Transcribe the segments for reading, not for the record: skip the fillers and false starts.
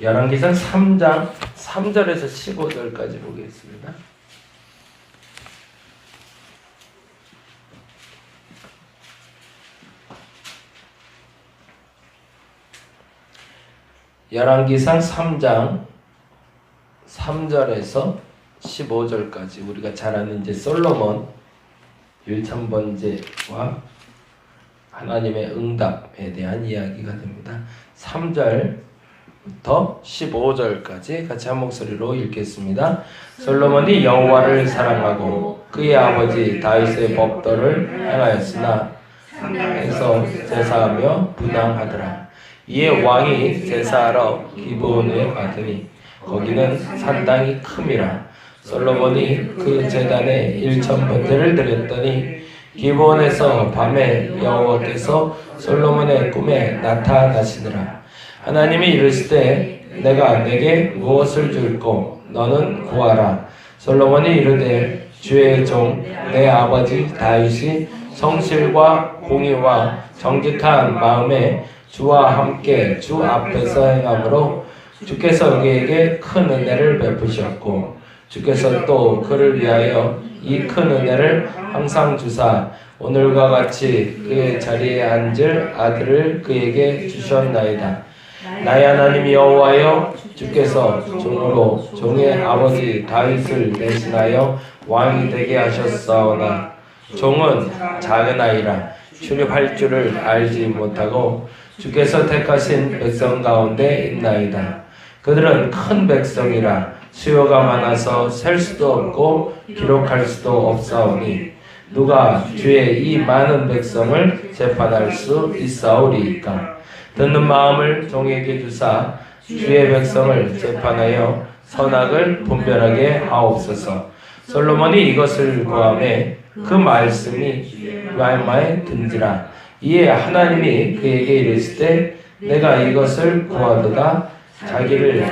열왕기상 3장 3절에서 15절까지 보겠습니다. 열왕기상 3장 3절에서 15절까지 우리가 잘 아는 이제 솔로몬 1000번제와 하나님의 응답에 대한 이야기가 됩니다. 3절부터 15절까지 같이 한 목소리로 읽겠습니다. 솔로몬이 여호와를 사랑하고 그의 아버지 다윗의 법도를 행하였으나 산당에서 제사하며 분향하더라. 이에 왕이 제사하러 기브온에 가더니 거기는 산당이 큼이라. 솔로몬이 그 제단에 1000번제를 드렸더니 기브온에서 밤에 여호와께서 솔로몬의 꿈에 나타나시니라. 하나님이 이르시되 내가 내게 무엇을 줄꼬 너는 구하라. 솔로몬이 이르되 주의 종 내 아버지 다윗이 성실과 공의와 정직한 마음에 주와 함께 주 앞에서 행함으로 주께서 그에게 큰 은혜를 베푸셨고 주께서 또 그를 위하여 이 큰 은혜를 항상 주사 오늘과 같이 그의 자리에 앉을 아들을 그에게 주셨나이다. 나의 하나님 여호와여 주께서 종으로 종의 아버지 다윗을 대신하여 왕이 되게 하셨사오나 종은 작은 아이라 출입할 줄을 알지 못하고 주께서 택하신 백성 가운데 있나이다. 그들은 큰 백성이라 수요가 많아서 셀 수도 없고 기록할 수도 없사오니 누가 주의 이 많은 백성을 재판할 수 있사오리이까. 듣는 마음을 종에게 주사 주의 백성을 재판하여 선악을 분별하게 하옵소서. 솔로몬이 이것을 구하매 그 말씀이 말마에 든지라. 이에 하나님이 그에게 이르시되 내가 이것을 구하도다. 자기를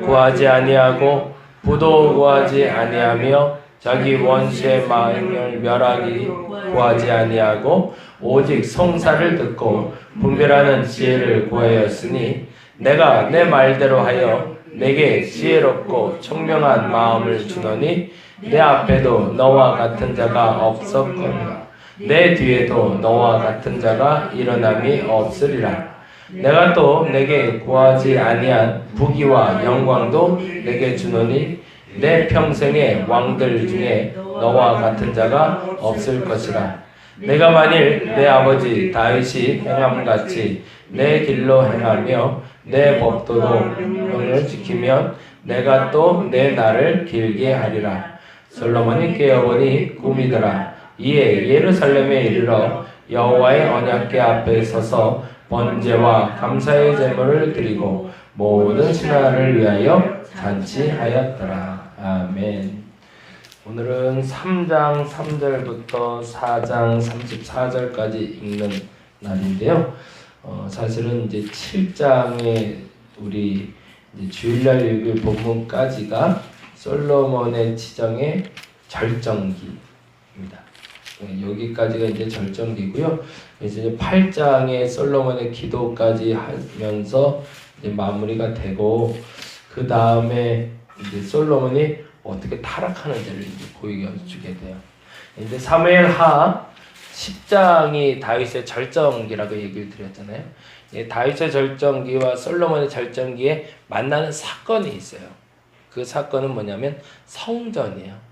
구하지 아니하고 부도 구하지 아니하며 자기 원수의 마음을 멸하기 구하지 아니하고 오직 성사를 듣고 분별하는 지혜를 구하였으니 내가 내 말대로 하여 내게 지혜롭고 총명한 마음을 주노니 내 앞에도 너와 같은 자가 없었거니와 내 뒤에도 너와 같은 자가 일어남이 없으리라. 내가 또 내게 구하지 아니한 부귀와 영광도 내게 주노니 내 평생의 왕들 중에 너와 같은 자가 없을 것이라. 내가 만일 내 아버지 다윗이 행함같이 내 길로 행하며 내 법도도 명령을 지키면 내가 또 내 날을 길게 하리라. 솔로몬이 깨어보니 꿈이더라. 이에 예루살렘에 이르러 여호와의 언약궤 앞에 서서 번제와 감사의 제물을 드리고 모든 신하를 위하여 잔치하였더라. 아멘. 오늘은 3장 3절부터 4장 34절까지 읽는 날인데요. 사실은 이제 7장에 우리 이제 주일날 읽을 본문까지가 솔로몬의 지정의 절정기입니다. 여기까지가 이제 절정기고요. 그래서 이제 8장에 솔로몬의 기도까지 하면서 이제 마무리가 되고 그 다음에 이제 솔로몬이 어떻게 타락하는지를 이제 보여주게 돼요. 이제 사무엘하 10장이 다윗의 절정기라고 얘기를 드렸잖아요. 다윗의 절정기와 솔로몬의 절정기에 만나는 사건이 있어요. 그 사건은 뭐냐면 성전이에요.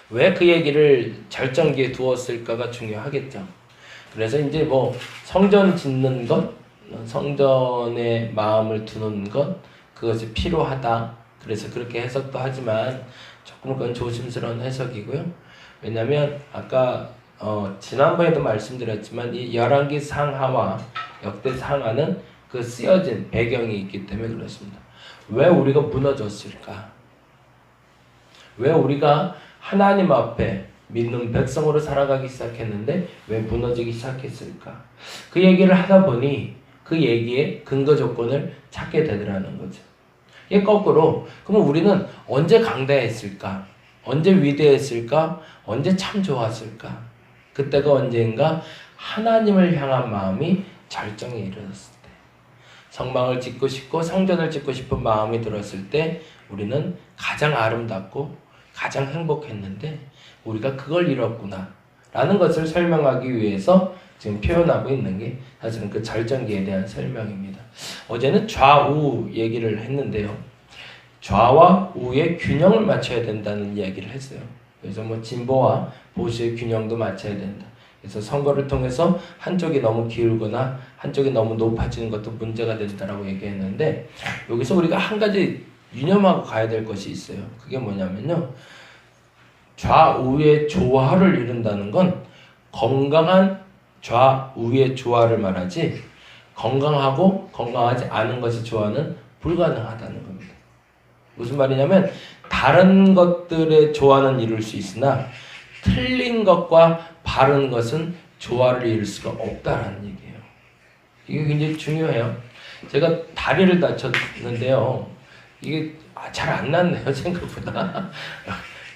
왜 그 얘기를 절정기에 두었을까가 중요하겠죠. 그래서 이제 뭐 성전 짓는 것, 성전에 마음을 두는 것, 그것이 필요하다. 그래서 그렇게 해석도 하지만 조금 그건 조심스러운 해석이고요. 왜냐하면 아까 지난번에도 말씀드렸지만 이 열왕기 상하와 역대 상하는 그 쓰여진 배경이 있기 때문에 그렇습니다. 왜 우리가 무너졌을까? 왜 우리가 하나님 앞에 믿는 백성으로 살아가기 시작했는데 왜 무너지기 시작했을까? 그 얘기를 하다 보니 그 얘기에 근거 조건을 찾게 되더라는 거죠. 이게 거꾸로 그러면 우리는 언제 강대했을까? 언제 위대했을까? 언제 참 좋았을까? 그때가 언제인가? 하나님을 향한 마음이 절정에 이르렀을 때. 성막을 짓고 싶고 성전을 짓고 싶은 마음이 들었을 때 우리는 가장 아름답고 가장 행복했는데 우리가 그걸 잃었구나 라는 것을 설명하기 위해서 지금 표현하고 있는 게 사실은 그 절정기에 대한 설명입니다. 어제는 좌우 얘기를 했는데요. 좌와 우의 균형을 맞춰야 된다는 이야기를 했어요. 그래서 뭐 진보와 보수의 균형도 맞춰야 된다. 그래서 선거를 통해서 한쪽이 너무 기울거나 한쪽이 너무 높아지는 것도 문제가 된다라고 얘기했는데 여기서 우리가 한 가지 유념하고 가야 될 것이 있어요. 그게 뭐냐면요. 좌우의 조화를 이룬다는 건 건강한 좌우의 조화를 말하지 건강하고 건강하지 않은 것의 조화는 불가능하다는 겁니다. 무슨 말이냐면 다른 것들의 조화는 이룰 수 있으나 틀린 것과 바른 것은 조화를 이룰 수가 없다라는 얘기예요. 이게 굉장히 중요해요. 제가 다리를 다쳤는데요. 이게 잘 안 낫네요, 생각보다.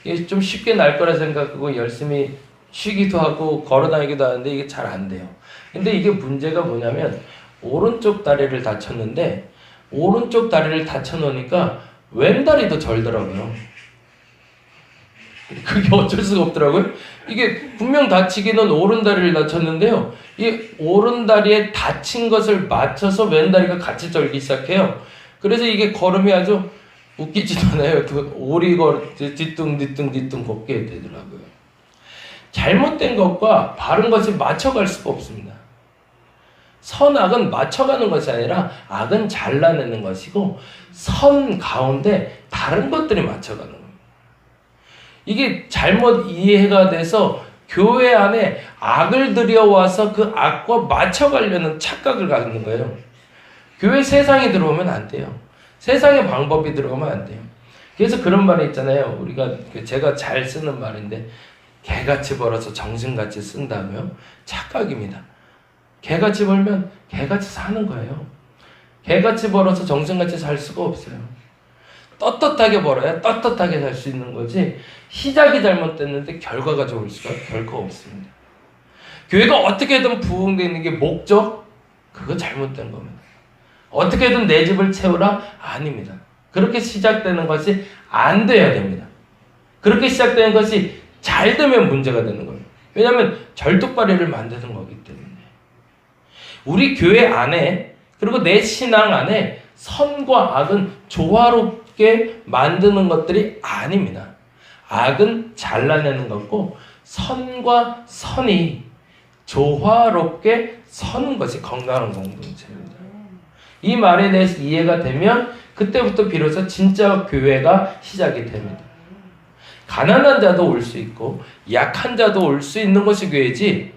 이게 좀 쉽게 날 거라 생각하고 열심히 쉬기도 하고 걸어 다니기도 하는데 이게 잘 안 돼요. 근데 이게 문제가 뭐냐면 오른쪽 다리를 다쳤는데 오른쪽 다리를 다쳐 놓으니까 왼다리도 절더라고요. 그게 어쩔 수가 없더라고요. 이게 분명 다치기는 오른다리를 다쳤는데요. 이 오른다리에 다친 것을 맞춰서 왼다리가 같이 절기 시작해요. 그래서 이게 걸음이 아주 웃기지도 않아요. 오리걸 뒤뚱 걷게 되더라고요. 잘못된 것과 바른 것이 맞춰갈 수가 없습니다. 선악은 맞춰가는 것이 아니라 악은 잘라내는 것이고 선 가운데 다른 것들이 맞춰가는 겁니다. 이게 잘못 이해가 돼서 교회 안에 악을 들여와서 그 악과 맞춰가려는 착각을 갖는 거예요. 교회 세상이 들어오면 안 돼요. 세상의 방법이 들어오면 안 돼요. 그래서 그런 말이 있잖아요. 제가 잘 쓰는 말인데 개같이 벌어서 정신같이 쓴다고요? 착각입니다. 개같이 벌면 개같이 사는 거예요. 개같이 벌어서 정신같이 살 수가 없어요. 떳떳하게 벌어야 떳떳하게 살 수 있는 거지 시작이 잘못됐는데 결과가 좋을 수가 결코 없습니다. 교회가 어떻게든 부흥되는 게 목적? 그거 잘못된 겁니다. 어떻게든 내 집을 채우라? 아닙니다. 그렇게 시작되는 것이 안 돼야 됩니다. 그렇게 시작되는 것이 잘 되면 문제가 되는 거예요. 왜냐하면 절뚝발이를 만드는 거기 때문에. 우리 교회 안에 그리고 내 신앙 안에 선과 악은 조화롭게 만드는 것들이 아닙니다. 악은 잘라내는 것고 선과 선이 조화롭게 서는 것이 건강한 공동체입니다. 이 말에 대해서 이해가 되면 그때부터 비로소 진짜 교회가 시작이 됩니다. 가난한 자도 올 수 있고 약한 자도 올 수 있는 것이 교회지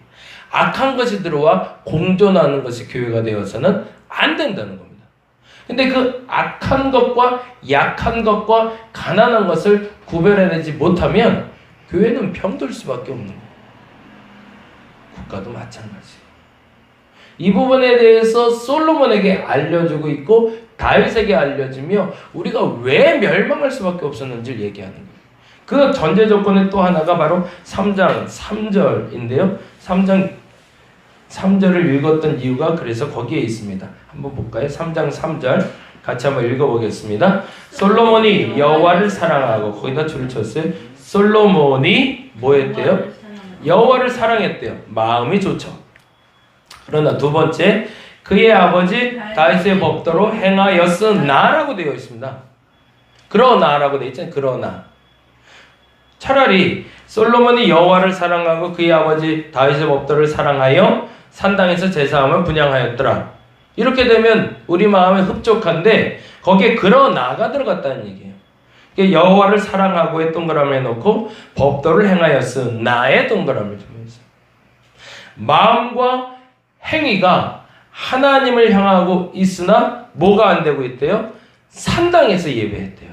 악한 것이 들어와 공존하는 것이 교회가 되어서는 안 된다는 겁니다. 근데 그 악한 것과 약한 것과 가난한 것을 구별해내지 못하면 교회는 병들 수밖에 없는 거예요. 국가도 마찬가지예요. 이 부분에 대해서 솔로몬에게 알려주고 있고 다윗에게 알려주며 우리가 왜 멸망할 수밖에 없었는지를 얘기하는 거예요. 그 전제 조건의 또 하나가 바로 3장 3절인데요. 3장 3절을 읽었던 이유가 그래서 거기에 있습니다. 한번 볼까요? 3장 3절 같이 한번 읽어보겠습니다. 솔로몬이 여호와를 사랑하고 거기다 줄을 쳤어요. 솔로몬이 뭐 했대요? 여호와를 사랑했대요. 마음이 좋죠. 그러나 두 번째 그의 아버지 다윗의 법도로 행하였으나라고 되어 있습니다. 그러나라고 되어 있잖아요. 그러나 차라리 솔로몬이 여호와를 사랑하고 그의 아버지 다윗의 법도를 사랑하여 산당에서 제사함을 분향하였더라. 이렇게 되면 우리 마음에 흡족한데 거기에 그러나가 들어갔다는 얘기예요. 여호와를 사랑하고의 동그라미 해놓고 법도를 행하였으나의 동그라미를 주면서 마음과 행위가 하나님을 향하고 있으나 뭐가 안 되고 있대요? 산당에서 예배했대요.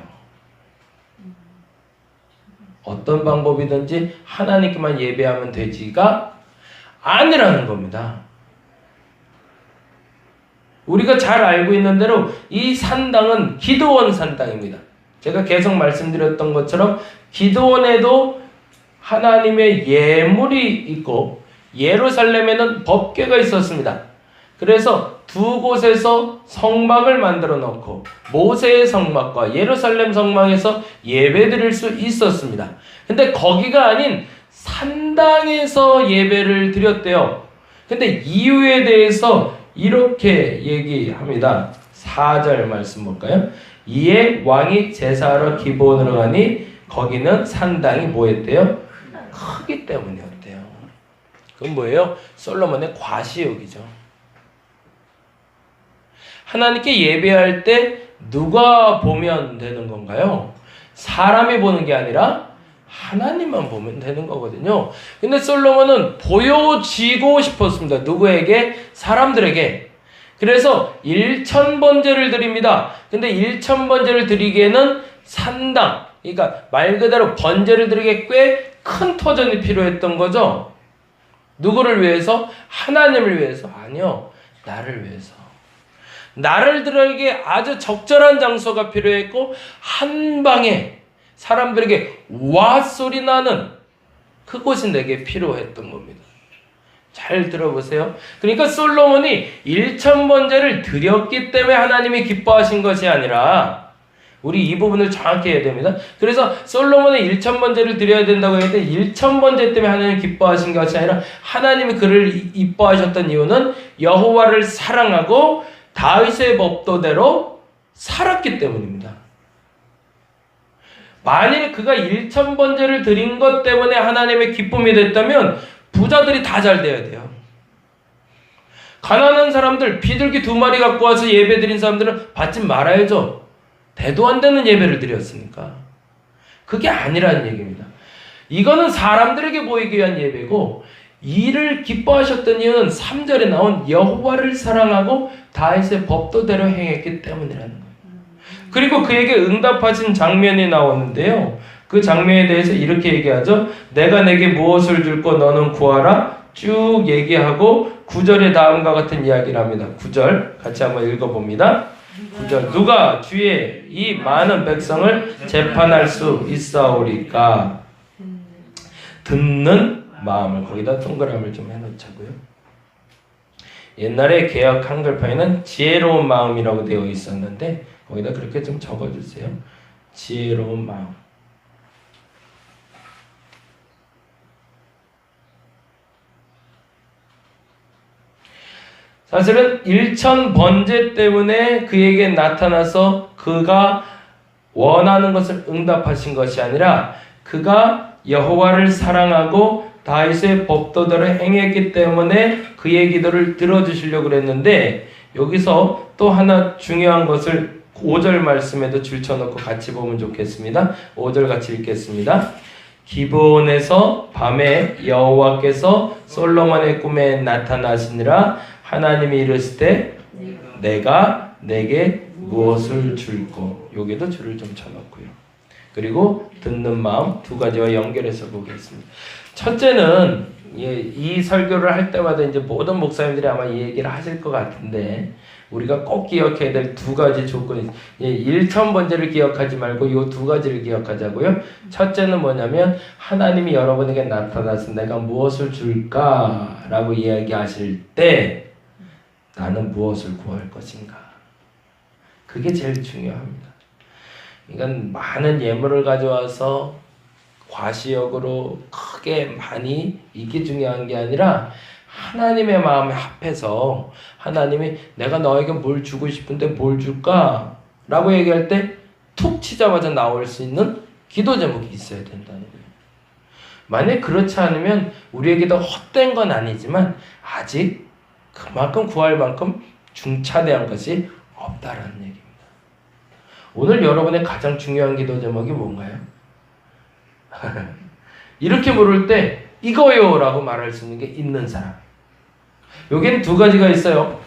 어떤 방법이든지 하나님께만 예배하면 되지가 아니라는 겁니다. 우리가 잘 알고 있는 대로 이 산당은 기드온 산당입니다. 제가 계속 말씀드렸던 것처럼 기드온에도 하나님의 예물이 있고 예루살렘에는 법궤가 있었습니다. 그래서 두 곳에서 성막을 만들어 놓고 모세의 성막과 예루살렘 성막에서 예배드릴 수 있었습니다. 근데 거기가 아닌 산당에서 예배를 드렸대요. 근데 이유에 대해서 이렇게 얘기합니다. 4절 말씀 볼까요? 이에 왕이 제사하러 기브온으로 가니 거기는 산당이 뭐였대요? 크기 때문이었대요. 그건 뭐예요? 솔로몬의 과시욕이죠. 하나님께 예배할 때 누가 보면 되는 건가요? 사람이 보는 게 아니라 하나님만 보면 되는 거거든요. 근데 솔로몬은 보여지고 싶었습니다. 누구에게? 사람들에게. 그래서 1000번제를 드립니다. 근데 1000번제를 드리기에는 산당, 그러니까 말 그대로 번제를 드리기에 꽤 큰 터전이 필요했던 거죠. 누구를 위해서? 하나님을 위해서? 아니요, 나를 위해서. 나를 드리기에 아주 적절한 장소가 필요했고 한 방에 사람들에게 와 소리 나는 그곳이 내게 필요했던 겁니다. 잘 들어보세요. 그러니까 솔로몬이 1000번제를 드렸기 때문에 하나님이 기뻐하신 것이 아니라, 우리 이 부분을 정확히 해야 됩니다. 그래서 솔로몬이 1000번제를 드려야 된다고 했는데 1000번제 때문에 하나님이 기뻐하신 것이 아니라 하나님이 그를 이뻐하셨던 이유는 여호와를 사랑하고 다윗의 법도대로 살았기 때문입니다. 만일 그가 1000번제를 드린 것 때문에 하나님의 기쁨이 됐다면 부자들이 다 잘 돼야 돼요. 가난한 사람들, 비둘기 2마리 갖고 와서 예배 드린 사람들은 받지 말아야죠. 대도 안 되는 예배를 드렸으니까. 그게 아니라는 얘기입니다. 이거는 사람들에게 보이기 위한 예배고, 이를 기뻐하셨던 이유는 3절에 나온 여호와를 사랑하고 다윗의 법도대로 행했기 때문이라는 거예요. 그리고 그에게 응답하신 장면이 나오는데요. 그 장면에 대해서 이렇게 얘기하죠. 내가 내게 무엇을 줄고 너는 구하라. 쭉 얘기하고 9절에 다음과 같은 이야기를 합니다. 9절 같이 한번 읽어봅니다. 9절 누가 주의 이 많은 백성을 재판할 수 있사오리까. 듣는 마음을, 거기다 동그라미를 좀 해놓자고요. 옛날에 개역 한글판에는 지혜로운 마음이라고 되어 있었는데 거기다 그렇게 좀 적어주세요. 지혜로운 마음. 사실은 1000번제 때문에 그에게 나타나서 그가 원하는 것을 응답하신 것이 아니라 그가 여호와를 사랑하고 다윗의 법도대로 행했기 때문에 그의 기도를 들어주시려고 그랬는데, 여기서 또 하나 중요한 것을 5절 말씀에도 줄쳐놓고 같이 보면 좋겠습니다. 5절 같이 읽겠습니다. 기브온에서 밤에 여호와께서 솔로몬의 꿈에 나타나시니라. 하나님이 이르시되 내가 내게 무엇을 줄꼬. 여기도 줄을 좀 쳐놓고요. 그리고 듣는 마음, 두 가지와 연결해서 보겠습니다. 첫째는 이 설교를 할 때마다 이제 모든 목사님들이 아마 이 얘기를 하실 것 같은데, 우리가 꼭 기억해야 될 두 가지 조건이, 1000번제를 기억하지 말고 이 두 가지를 기억하자고요. 첫째는 뭐냐면 하나님이 여러분에게 나타나서 내가 무엇을 줄까? 라고 이야기하실 때 나는 무엇을 구할 것인가? 그게 제일 중요합니다. 이건 많은 예물을 가져와서 과시욕으로 크게 많이, 이게 중요한 게 아니라 하나님의 마음에 합해서 하나님이 내가 너에게 뭘 주고 싶은데 뭘 줄까? 라고 얘기할 때 툭 치자마자 나올 수 있는 기도 제목이 있어야 된다는 거예요. 만약 그렇지 않으면 우리에게도 헛된 건 아니지만 아직 그만큼 구할 만큼 중차대한 것이 없다라는 얘기입니다. 오늘 여러분의 가장 중요한 기도 제목이 뭔가요? 이렇게 물을 때 이거요 라고 말할 수 있는 게 있는 사람. 여기는 두 가지가 있어요.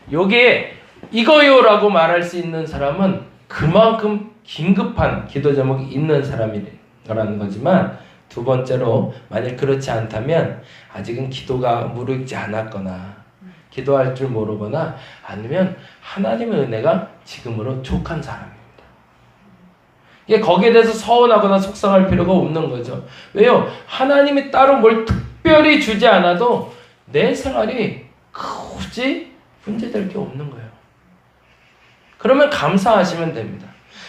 여기에 이거요 라고 말할 수 있는 사람은 그만큼 긴급한 기도 제목이 있는 사람이라는 거지만, 두 번째로 만약 그렇지 않다면 아직은 기도가 무르익지 않았거나 기도할 줄 모르거나 아니면 하나님의 은혜가 지금으로 족한 사람입니다. 이게 거기에 대해서 서운하거나 속상할 필요가 없는 거죠. 왜요? 하나님이 따로 뭘 특별히 주지 않아도 내 생활이 굳이 문제될 게 없는 거예요. 그러면 감사하시면 됩니다.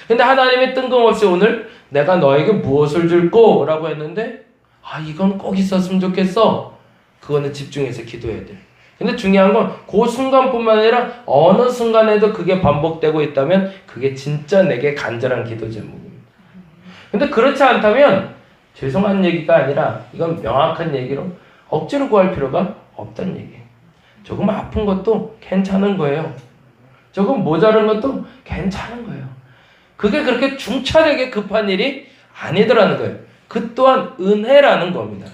근데 하나님이 뜬금없이 오늘 내가 너에게 무엇을 줄 거라고 했는데 이건 꼭 있었으면 좋겠어. 그거는 집중해서 기도해야 돼. 근데 중요한 건 그 순간뿐만 아니라 어느 순간에도 그게 반복되고 있다면 그게 진짜 내게 간절한 기도 제목입니다. 근데 그렇지 않다면 죄송한 얘기가 아니라 이건 명확한 얘기로 억지로 구할 필요가 없다는 얘기예요. 조금 아픈 것도 괜찮은 거예요. 조금 모자른 것도 괜찮은 거예요. 그게 그렇게 중차대게 급한 일이 아니더라는 거예요. 그 또한 은혜라는 겁니다.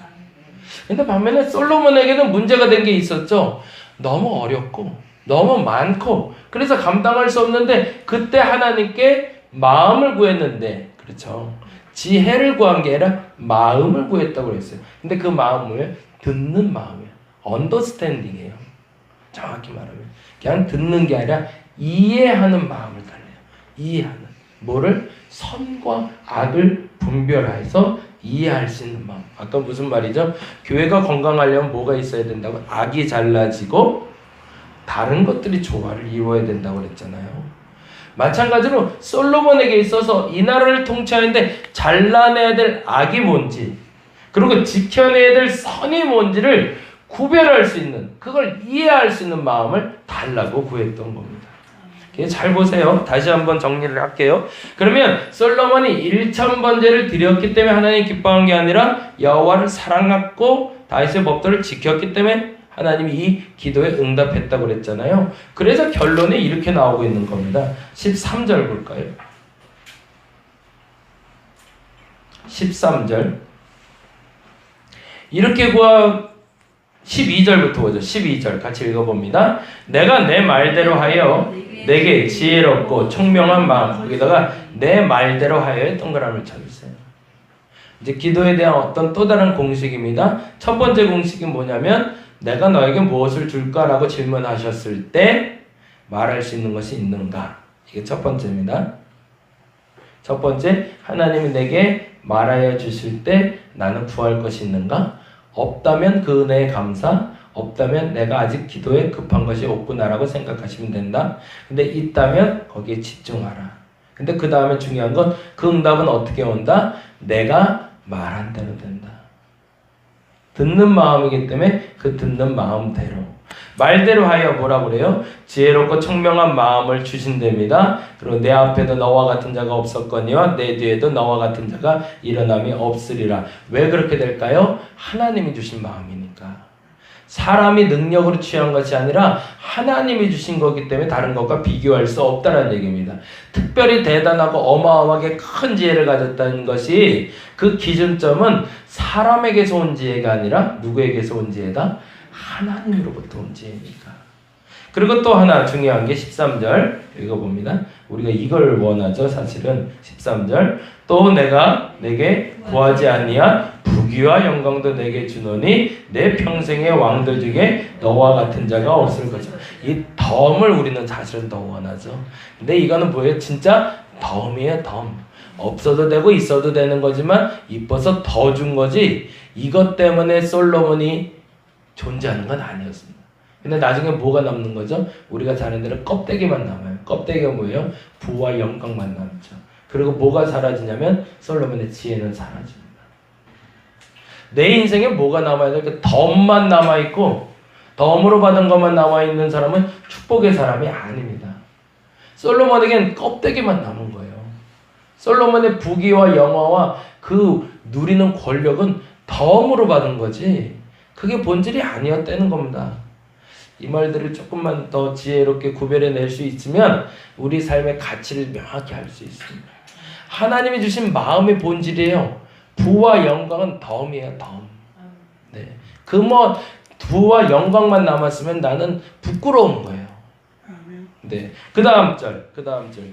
근데 반면에 솔로몬에게는 문제가 된 게 있었죠. 너무 어렵고 너무 많고 그래서 감당할 수 없는데 그때 하나님께 마음을 구했는데 그렇죠. 지혜를 구한 게 아니라 마음을 구했다고 그랬어요. 근데 그 마음을 듣는 마음이에요. 언더스탠딩이에요. 정확히 말하면 그냥 듣는 게 아니라 이해하는 마음을 달래요. 이해하는 뭐를 선과 악을 분별해서 이해할 수 있는 마음. 아까 무슨 말이죠? 교회가 건강하려면 뭐가 있어야 된다고? 악이 잘라지고 다른 것들이 조화를 이루어야 된다고 그랬잖아요. 마찬가지로 솔로몬에게 있어서 이 나라를 통치하는데 잘라내야 될 악이 뭔지 그리고 지켜내야 될 선이 뭔지를 구별할 수 있는 그걸 이해할 수 있는 마음을 달라고 구했던 겁니다. 잘 보세요. 다시 한번 정리를 할게요. 그러면 솔로몬이 1000번제를 드렸기 때문에 하나님이 기뻐한 게 아니라 여호와를 사랑했고 다윗의 법도를 지켰기 때문에 하나님이 이 기도에 응답했다고 그랬잖아요. 그래서 결론이 이렇게 나오고 있는 겁니다. 13절 볼까요? 13절 이렇게 12절부터 보죠. 12절 같이 읽어봅니다. 내가 내 말대로 하여 내게 지혜롭고 총명한 마음 거기다가 내 말대로 하여의 동그라미를 쳐주세요. 이제 기도에 대한 어떤 또 다른 공식입니다. 첫 번째 공식이 뭐냐면 내가 너에게 무엇을 줄까라고 질문하셨을 때 말할 수 있는 것이 있는가? 이게 첫 번째입니다. 첫 번째, 하나님이 내게 말하여 주실 때 나는 구할 것이 있는가? 없다면 그 은혜에 감사, 없다면 내가 아직 기도에 급한 것이 없구나라고 생각하시면 된다. 근데 있다면 거기에 집중하라. 근데 그 다음에 중요한 건 그 응답은 어떻게 온다? 내가 말한 대로 된다. 듣는 마음이기 때문에 그 듣는 마음대로. 말대로 하여 뭐라고 그래요? 지혜롭고 청명한 마음을 주신답니다. 그리고 내 앞에도 너와 같은 자가 없었거니와 내 뒤에도 너와 같은 자가 일어남이 없으리라. 왜 그렇게 될까요? 하나님이 주신 마음이니까. 사람이 능력으로 취한 것이 아니라 하나님이 주신 거기 때문에 다른 것과 비교할 수 없다는 얘기입니다. 특별히 대단하고 어마어마하게 큰 지혜를 가졌다는 것이 그 기준점은 사람에게서 온 지혜가 아니라 누구에게서 온 지혜다? 하나님으로부터 온 지혜니까. 그리고 또 하나 중요한 게 13절 읽어봅니다. 우리가 이걸 원하죠. 사실은 13절 또 내가 내게 구하지 아니한 부귀와 영광도 내게 주노니 내 평생의 왕들 중에 너와 같은 자가 없을 것이다. 이 덤을 우리는 사실은 더 원하죠. 근데 이거는 뭐예요? 진짜 덤이에요. 덤. 없어도 되고 있어도 되는 거지만 이뻐서 더 준 거지 이것 때문에 솔로몬이 존재하는 건 아니었습니다. 근데 나중에 뭐가 남는 거죠? 우리가 잘 아는 대로 껍데기만 남아요. 껍데기가 뭐예요? 부와 영광만 남죠. 그리고 뭐가 사라지냐면 솔로몬의 지혜는 사라집니다. 내 인생에 뭐가 남아야 될까? 덤만 남아있고 덤으로 받은 것만 남아있는 사람은 축복의 사람이 아닙니다. 솔로몬에겐 껍데기만 남은 거예요. 솔로몬의 부귀와 영화와 그 누리는 권력은 덤으로 받은 거지 그게 본질이 아니었다는 겁니다. 이 말들을 조금만 더 지혜롭게 구별해낼 수 있으면 우리 삶의 가치를 명확히 알 수 있습니다. 하나님이 주신 마음의 본질이에요. 부와 영광은 덤이에요. 덤. 네. 그 뭐 부와 영광만 남았으면 나는 부끄러운 거예요. 네. 그 다음 절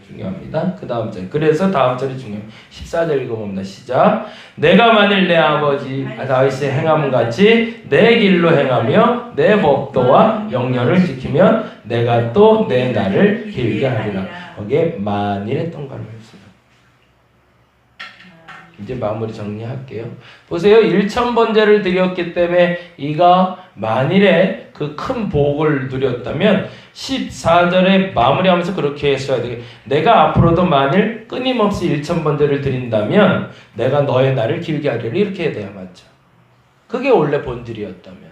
중요합니다. 그 다음 절. 그래서 다음 절이 중요해요. 14절 읽어봅니다. 시작. 내가 만일 내 아버지 다윗의 행함 같이 내 길로 행하며 내 법도와 영령을 지키면 내가 또 내 날을 길게 하리라. 거기에 만일의 동그라미를 써요. 이제 마무리 정리할게요. 보세요. 1000번제를 드렸기 때문에 이가 만일에 그 큰 복을 누렸다면 14절에 마무리하면서 그렇게 했어야 돼요. 내가 앞으로도 만일 끊임없이 1000번제를 드린다면 내가 너의 날을 길게 하리라. 이렇게 해야 돼요. 맞죠? 그게 원래 본질이었다면.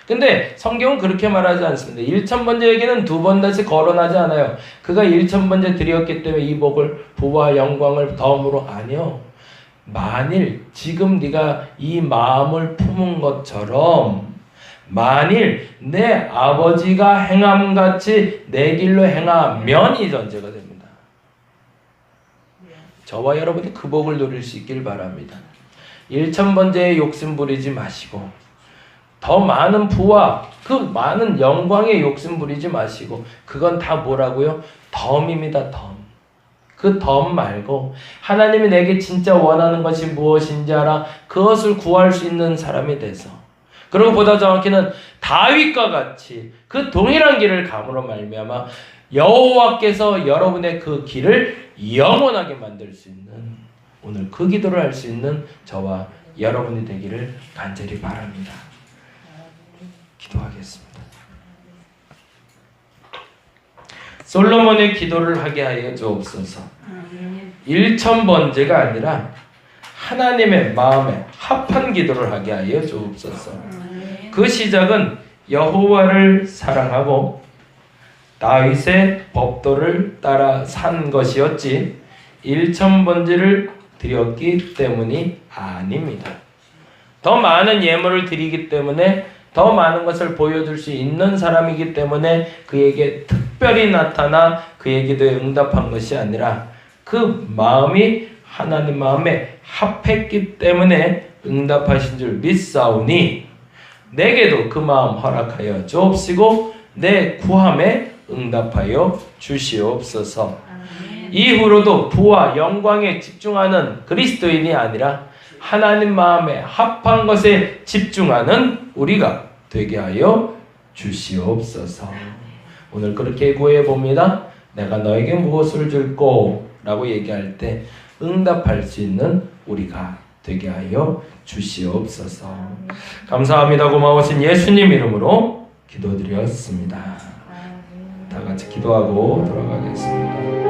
근데 성경은 그렇게 말하지 않습니다. 1000번제에게는 2번 다시 거론하지 않아요. 그가 1000번제 드렸기 때문에 이 복을 부와 영광을 덤으로 아니요. 만일 지금 네가 이 마음을 품은 것처럼 만일 내 아버지가 행함같이 내 길로 행하면 이 전제가 됩니다. 저와 여러분이 그 복을 누릴 수 있길 바랍니다. 1000번제에 욕심 부리지 마시고 더 많은 부와 그 많은 영광에 욕심 부리지 마시고 그건 다 뭐라고요? 덤입니다. 덤. 그 덤 말고 하나님이 내게 진짜 원하는 것이 무엇인지 알아 그것을 구할 수 있는 사람이 돼서 그리고 보다 정확히는 다윗과 같이 그 동일한 길을 감으로 말미암아 여호와께서 여러분의 그 길을 영원하게 만들 수 있는 오늘 그 기도를 할 수 있는 저와 여러분이 되기를 간절히 바랍니다. 기도하겠습니다. 솔로몬의 기도를 하게 하여 주옵소서. 1000번제가 아니라 하나님의 마음에 합한 기도를 하게 하여 주옵소서. 그 시작은 여호와를 사랑하고 다윗의 법도를 따라 산 것이었지 1000번제를 드렸기 때문이 아닙니다. 더 많은 예물을 드리기 때문에 더 많은 것을 보여줄 수 있는 사람이기 때문에 그에게 특별히 나타나 그의 기도에 응답한 것이 아니라 그 마음이 하나님 마음에 합했기 때문에 응답하신 줄 믿사오니 내게도 그 마음 허락하여 주옵시고 내 구함에 응답하여 주시옵소서. 이후로도 부와 영광에 집중하는 그리스도인이 아니라 하나님 마음에 합한 것에 집중하는 우리가 되게 하여 주시옵소서. 오늘 그렇게 구해 봅니다. 내가 너에게 무엇을 줄꼬? 라고 얘기할 때 응답할 수 있는 우리가 되게 하여 주시옵소서. 감사합니다. 고마우신 예수님 이름으로 기도드렸습니다. 다 같이 기도하고 돌아가겠습니다.